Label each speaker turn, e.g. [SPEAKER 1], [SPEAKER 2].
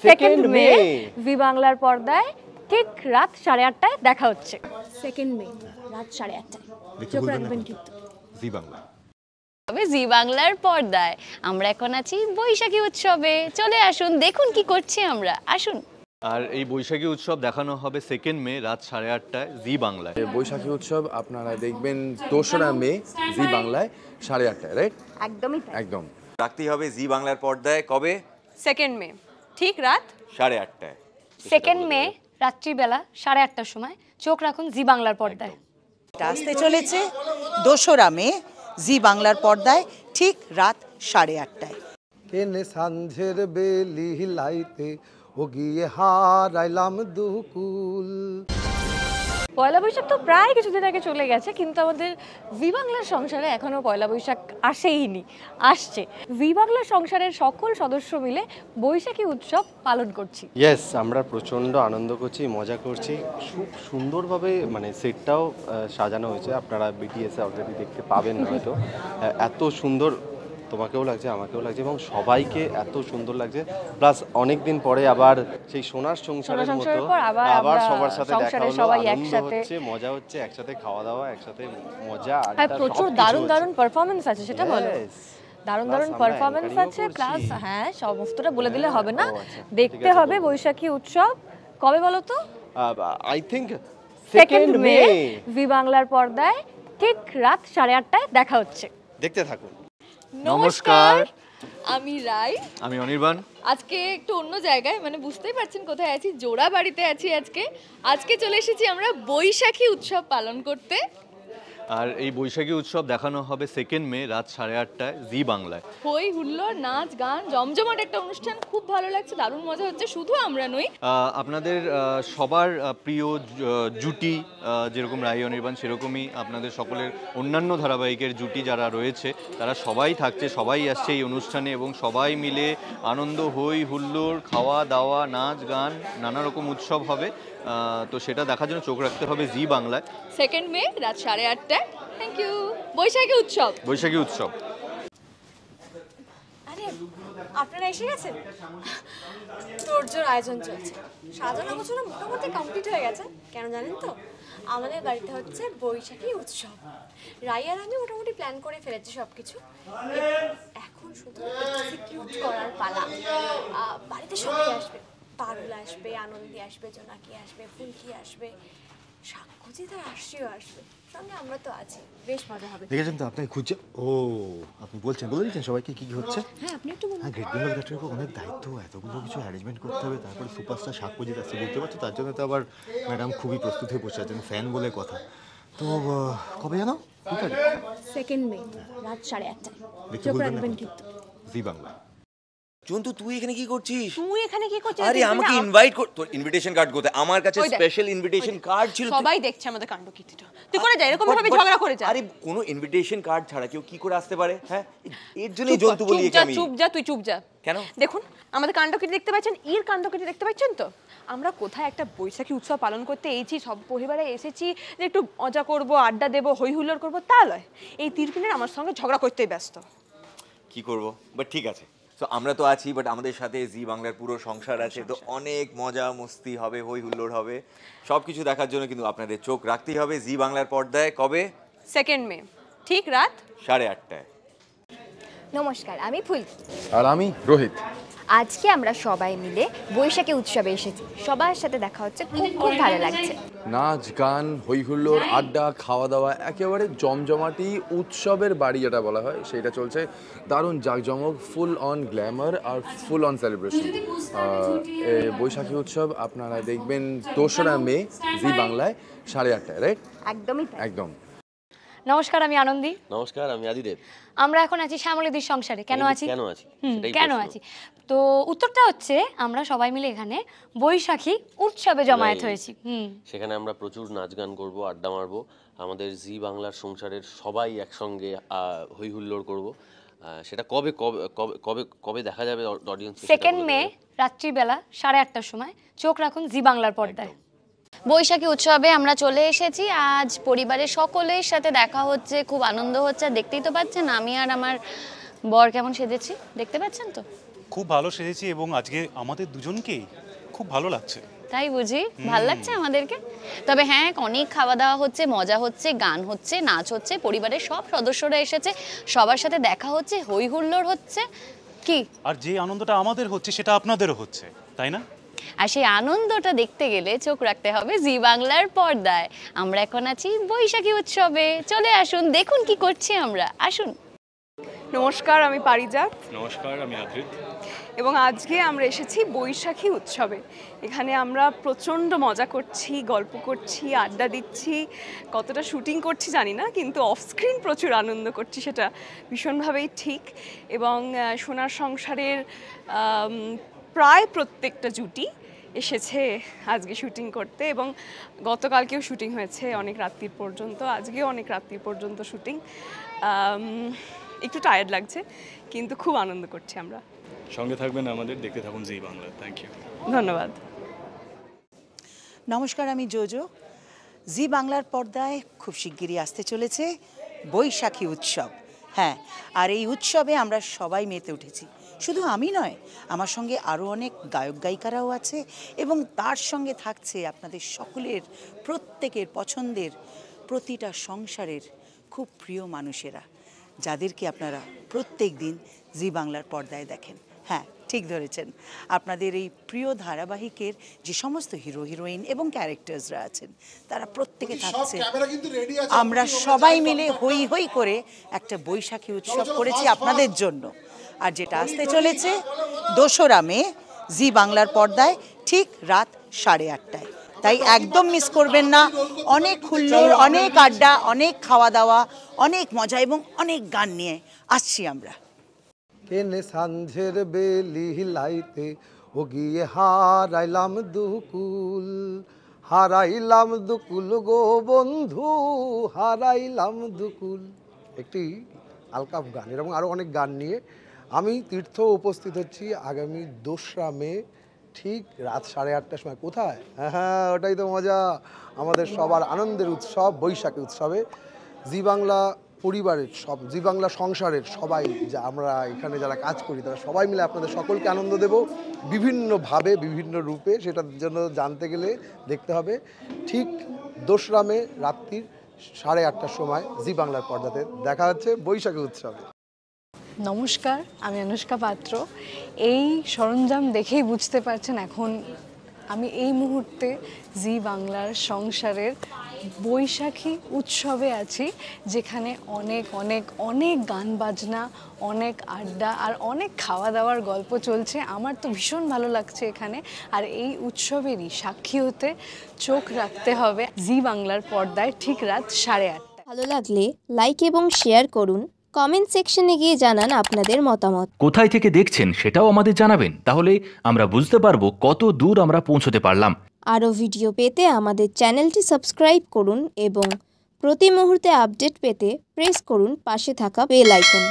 [SPEAKER 1] Second মে জি বাংলার পর্দায় ঠিক রাত 8:30টায় দেখা হচ্ছে। সেকেন্ড মে রাত 8:30টায় চোখ রাখবেন কিন্তু
[SPEAKER 2] জি বাংলা।
[SPEAKER 3] তবে জি বাংলার পর্দায় আমরা এখন আছি বৈশাখী উৎসবে। চলে আসুন, দেখুন কি করছি আমরা, আসুন।
[SPEAKER 2] আর এই বৈশাখী উৎসব দেখানো হবে সেকেন্ড মে রাত 8:30টায় জি বাংলায়।
[SPEAKER 4] বৈশাখী উৎসব আপনারা দেখবেন 2রা মে জি বাংলায় 8:30টায়, রাইট?
[SPEAKER 1] একদমই
[SPEAKER 4] একদম।
[SPEAKER 5] রাখতেই হবে জি বাংলার পর্দায়। কবে?
[SPEAKER 1] সেকেন্ড মে ঠিক রাত
[SPEAKER 5] 8:30টায়।
[SPEAKER 3] সেকেন্ড মে রাত্রিবেলা 8:30টার সময় চোখ রাখুন জি বাংলার পর্দায়।
[SPEAKER 6] আসতে চলেছে 2রা মে জি বাংলার পর্দায় ঠিক রাত 8:30টায়।
[SPEAKER 7] কেনে সাঞ্ঝের বেলি লাইতে ও গিয়ে হারাইলাম দুকুল।
[SPEAKER 1] পয়লা বৈশাখ তো প্রায় কিছুদিন আগে চলে গেছে, কিন্তু আমাদের জি বাংলার সংসারে এখনো পয়লা বৈশাখ আসেইনি, আসছে। জি বাংলার সংসারের সকল সদস্য মিলে বৈশাখী উৎসব পালন করছি।
[SPEAKER 8] ইয়েস, আমরা প্রচণ্ড আনন্দ করছি, মজা করছি। খুব সুন্দরভাবে মানে সেটটাও সাজানো হয়েছে, আপনারা বিটিএসে অলরেডি দেখতে পাবেন হয়তো। এত সুন্দর তোমাকেও লাগছে, আমাকেও লাগছে, এবং সবাইকে এত সুন্দর লাগছে। প্লাস অনেক দিন পরে আবার সেই সোনার সংসারের মতো আবার সবার সাথে দেখা হলো, আনন্দ হচ্ছে, মজা হচ্ছে, একসাথে খাওয়া দাওয়া, একসাথে মজা।
[SPEAKER 1] প্রচুর দারুণ দারুণ পারফরমেন্স আছে, সেটা বলো। দারুণ দারুণ পারফরমেন্স আছে, প্লাস হ্যাঁ সমস্তটা বলে দিলে হবে না, দেখতে হবে বৈশাখী উৎসব। কবে বলো তো?
[SPEAKER 8] আই থিংক
[SPEAKER 1] সেকেন্ড মে জি বাংলার পর্দায় ঠিক রাত 8:30টায় দেখা হচ্ছে।
[SPEAKER 8] দেখতে থাকুন।
[SPEAKER 2] নমস্কার,
[SPEAKER 9] আমি রাই,
[SPEAKER 2] আমি অনির্বাণ।
[SPEAKER 9] আজকে একটু অন্য জায়গায়, মানে বুঝতেই পারছেন কোথায় আছি, জোড়া বাড়িতে আছি আজকে চলে এসেছি আমরা বৈশাখী উৎসব পালন করতে।
[SPEAKER 2] আর এই বৈশাখী উৎসব দেখানো হবে সেকেন্ড মে রাত 8:30টায় জি বাংলায়।
[SPEAKER 9] হই হুল্লোড়, নাচ গান, জমজমাট একটা অনুষ্ঠান, খুব ভালো লাগছে, দারুণ মজা হচ্ছে। শুধু আমরা নই,
[SPEAKER 2] আপনাদের সবার প্রিয় জুটি যেরকম রাই অনির্বাণ, সেরকমই আপনাদের সকলের অন্যান্য ধারাবাহিকের জুটি যারা রয়েছে তারা সবাই থাকছে, সবাই আসছে এই অনুষ্ঠানে, এবং সবাই মিলে আনন্দ, হই হুল্লোড়, খাওয়া দাওয়া, নাচ গান, নানা রকম উৎসব হবে। তো সেটা দেখার জন্য চোখ রাখতে হবে জি বাংলায়।
[SPEAKER 9] সেকেন্ড মে রাত 8:30টায়। Thank you. বৈশাখী উৎসব,
[SPEAKER 2] বৈশাখী উৎসব।
[SPEAKER 1] আরে আপনারা এসে গেছেন? তোরজোর আয়োজন চলছে, সাজানো গোছানো মোটামুটি কমপ্লিট হয়ে গেছে। কেন জানেন তো? আমাদের বাড়িতে হচ্ছে বৈশাখী উৎসব। রাই আর আমি মোটামুটি প্ল্যান করে ফেলেছি সবকিছু, এখন শুধু এক্সিকিউট করার পালা। বাড়িতে সবাই আসবে, পারুল আসবে, আনন্দী আসবে, জোনাকি আসবে, ফুলকি আসবে, সাক্ষুজিতা আসছেও আসবে, সঙ্গে আমরা তো আছি, বেশ মজা হবে।
[SPEAKER 7] দেখেছেন তো আপনাকে খুঁজছে। ও আপনি বলছেন, বলে দিচ্ছেন সবাইকে কি কি হচ্ছে?
[SPEAKER 1] হ্যাঁ আপনি একটু বলুন।
[SPEAKER 7] হ্যাঁ, গ্রেট বেঙ্গল গ্রেটের অনেক দায়িত্ব, এতগুলো কিছু অ্যারেঞ্জমেন্ট করতে হবে, তারপরে সুপারস্টার সাক্ষুজিৎ আসছে, বুঝতে পারছো? তার জন্য তো আবার ম্যাডাম খুবই প্রস্তুত হয়ে বসে আছেন, ফ্যান বলে কথা। তো কবে জানো? ঠিক আছে,
[SPEAKER 1] সেকেন্ড মে রাত 8:30টায় চোখ রাখবেন কিন্তু
[SPEAKER 7] জি বাংলা।
[SPEAKER 5] জন্তু, তুই এখানে কি করছিস?
[SPEAKER 1] তুই এখানে কি করছিস?
[SPEAKER 5] আরে আমাকে ইনভাইট কর, তোর ইনভিটেশন কার্ড কোথায়? আমার কাছে স্পেশাল ইনভিটেশন কার্ড ছিল।
[SPEAKER 1] সবাই দেখছে আমাদের কাণ্ডকীর্তিটা, তুই করে যা, এরকম ভাবে ঝগড়া করে যা।
[SPEAKER 5] আরে কোনো ইনভিটেশন কার্ড ছাড়া কেউ কি করে আসতে পারে? হ্যাঁ, এর জন্যই জন্তু বলি একে আমি।
[SPEAKER 1] চুপ যা, তুই চুপ যা।
[SPEAKER 5] কেন?
[SPEAKER 1] দেখুন আমাদের কাণ্ডকীর্তি দেখতে পাচ্ছেন, এর কাণ্ডকীর্তি দেখতে পাচ্ছেন তো? আমরা কোথায় একটা বৈশাখী উৎসব পালন করতে এসেছি, সব পরিবারে এসেছি যে একটু মজা করব, আড্ডা দেবো, হই হুল্লোড় করবো, তা নয়। এই তিরপিনের আমার সঙ্গে ঝগড়া করতেই ব্যস্ত।
[SPEAKER 5] কি করব, বাট ঠিক আছে। তো আমরা তো আছি, বাট আমাদের সাথে জি বাংলার পুরো সংসার আছে, তো অনেক মজা মস্তি হবে, হই হুল্লোড় হবে। সব কিছু দেখার জন্য কিন্তু আপনাদের চোখ রাখতেই হবে জি বাংলার পর্দায়। কবে?
[SPEAKER 1] সেকেন্ড মে ঠিক রাত
[SPEAKER 5] 8:30টায়।
[SPEAKER 10] নমস্কার, আমি ফুলকি।
[SPEAKER 4] আর আমি রোহিত।
[SPEAKER 10] আজকে আমরা সবাই মিলে বৈশাখী উৎসবে এসেছি, সবার সাথে দেখা হচ্ছে, খুব খুব ভালো লাগছে।
[SPEAKER 4] নাচ গান, হই হুল্লোড়, আড্ডা, খাওয়া দাওয়া, একেবারে জমজমাটি উৎসবের বাড়ি যেটা বলা হয় সেটা চলছে। দারুণ জাঁকজমক, ফুল অন গ্ল্যামার আর ফুল অন সেলিব্রেশন। বৈশাখী উৎসব আপনারা দেখবেন 2রা মে জি বাংলায় 8:30টায়, রাইট?
[SPEAKER 10] একদমই
[SPEAKER 4] একদম।
[SPEAKER 1] নমস্কার, আমি আনন্দী।
[SPEAKER 8] নমস্কার, আমি আদিদেব।
[SPEAKER 1] আমরা এখন আছি শ্যামলীদির সংসারে। কেন আছি? কেন আছি? তো উত্তরটা হচ্ছে আমরা সবাই মিলে এখানে বৈশাখী উৎসবে জমায়েত হয়েছি।
[SPEAKER 8] সেখানে আমরা প্রচুর নাচ গান করবো, আড্ডা মারবো, আমাদের জি বাংলার সংসারের সবাই একসঙ্গে হই হুল্লোড় করবো। সেটা কবে কবে কবে কবে দেখা যাবে অডিয়েন্স?
[SPEAKER 1] সেকেন্ড মে রাত্রিবেলা 8:30টার সময় চোখ রাখুন জি বাংলার পর্দায়।
[SPEAKER 3] বৈশাখী উৎসবে আমরা চলে এসেছি, আজ পরিবারের সকলের সাথে দেখা হচ্ছে, খুব আনন্দ হচ্ছে। দেখতেই তো পাচ্ছেন আমি আর আমার বর কেমন সেজেছি, দেখতে পাচ্ছেন তো?
[SPEAKER 11] খুব ভালো সেজেছি এবং আজকে আমাদের দুজনকেই খুব ভালো লাগছে।
[SPEAKER 3] তাই বুঝি? ভাল লাগছে আমাদেরকে। তবে হ্যাঁ, অনেক খাওয়া দাওয়া হচ্ছে, মজা হচ্ছে, গান হচ্ছে, নাচ হচ্ছে, পরিবারের সব সদস্যরা এসেছে, সবার সাথে দেখা হচ্ছে, হই হুল্লোড় হচ্ছে। কি
[SPEAKER 11] আর যে আনন্দটা আমাদের হচ্ছে সেটা আপনাদেরও হচ্ছে, তাই না?
[SPEAKER 3] আর সেই আনন্দটা দেখতে গেলে চোখ রাখতে হবে জি বাংলার পর্দায়। আমরা এখন আছি বৈশাখী উৎসবে। চলে আসুন, দেখুন কি করছি আমরা, আসুন।
[SPEAKER 12] নমস্কার, আমি পারিজাত।
[SPEAKER 11] নমস্কার, আমি আদ্রিত।
[SPEAKER 12] এবং আজকে আমরা এসেছি বৈশাখী উৎসবে। এখানে আমরা প্রচণ্ড মজা করছি, গল্প করছি, আড্ডা দিচ্ছি। কতটা শুটিং করছি জানি না, কিন্তু অফস্ক্রিন প্রচুর আনন্দ করছি, সেটা ভীষণভাবেই ঠিক। এবং সোনার সংসারের প্রায় প্রত্যেকটা জুটি এসেছে আজকে শুটিং করতে, এবং গতকালকেও শুটিং হয়েছে অনেক রাত্রির পর্যন্ত, আজকেও অনেক রাত্রির পর্যন্ত শুটিং। একটু টায়ার্ড লাগছে, কিন্তু খুব আনন্দ করছি আমরা।
[SPEAKER 11] সঙ্গে থাকবেন আমাদের, দেখতে থাকুন জি বাংলা। থ্যাংক ইউ,
[SPEAKER 12] ধন্যবাদ।
[SPEAKER 6] নমস্কার, আমি জোজো। জি বাংলার পর্দায় খুব শিগগিরই আসতে চলেছে বৈশাখী উৎসব। হ্যাঁ, আর এই উৎসবে আমরা সবাই মেতে উঠেছি। শুধু আমি নয়, আমার সঙ্গে আরও অনেক গায়ক গায়িকারাও আছে, এবং তার সঙ্গে থাকছে আপনাদের সকলের প্রত্যেকের পছন্দের প্রতিটা সংসারের খুব প্রিয় মানুষেরা, যাদেরকে আপনারা প্রত্যেক দিন জি বাংলার পর্দায় দেখেন। হ্যাঁ, ঠিক ধরেছেন, আপনাদের এই প্রিয় ধারাবাহিকের যে সমস্ত হিরো হিরোইন এবং ক্যারেক্টার্সরা আছেন, তারা প্রত্যেকে থাকছে। আমরা সবাই মিলে হই হই করে একটা বৈশাখী উৎসব করেছি আপনাদের জন্য। আর যেটা আসতে চলেছে 2রা মে জি বাংলার পর্দায় ঠিক রাত 8:30টায়। তাই একদম মিস করবেন না। অনেক হুল্লোড়, অনেক আড্ডা, অনেক খাওয়া দাওয়া, অনেক মজা এবং অনেক গান নিয়ে আসছি আমরা।
[SPEAKER 13] কেনে সাঞ্ঝের বেলি লাইতে ও গিয়ে হারাইলাম দুকুল, হারাইলাম দুকুল গো বন্ধু, হারাইলাম দুকুল। একটি আলকাপ গান, এরকম আরও অনেক গান নিয়ে আমি তীর্থ উপস্থিত হচ্ছি আগামী 2রা মে ঠিক রাত 8:30টার সময়। কোথায়? হ্যাঁ, ওটাই তো মজা, আমাদের সবার আনন্দের উৎসব বৈশাখী উৎসবে। জি বাংলা পরিবারের সব, জি বাংলা সংসারের সবাই, যা আমরা এখানে যারা কাজ করি, তারা সবাই মিলে আপনাদের সকলকে আনন্দ দেব বিভিন্নভাবে, বিভিন্ন রূপে। সেটার জন্য জানতে গেলে দেখতে হবে ঠিক 2রা মে রাত্রির 8:30টার সময় জি বাংলার পর্দাতে দেখা হচ্ছে বৈশাখী উৎসবে।
[SPEAKER 14] নমস্কার, আমি অনুষ্কা পাত্র। এই সরঞ্জাম দেখেই বুঝতে পারছেন এখন আমি এই মুহূর্তে জি বাংলার সংসারের বৈশাখী উৎসবে আছি, যেখানে অনেক অনেক অনেক গান বাজনা, অনেক আড্ডা আর অনেক খাওয়া দাওয়ার গল্প চলছে। আমার তো ভীষণ ভালো লাগছে এখানে। আর এই উৎসবেরই সাক্ষী হতে চোখ রাখতে হবে জি বাংলার পর্দায় ঠিক রাত 8:30টায়।
[SPEAKER 15] ভালো লাগলে লাইক এবং শেয়ার করুন, কমেন্ট সেকশনে গিয়ে জানান আপনাদের মতামত।
[SPEAKER 16] কোথায় থেকে দেখছেন সেটাও আমাদের জানাবেন, তাহলে আমরা বুঝতে পারবো কত দূর আমরা পৌঁছতে পারলাম।
[SPEAKER 15] আরও ভিডিও পেতে আমাদের চ্যানেলটি সাবস্ক্রাইব করুন এবং প্রতি মুহূর্তে আপডেট পেতে প্রেস করুন পাশে থাকা বেল আইকন।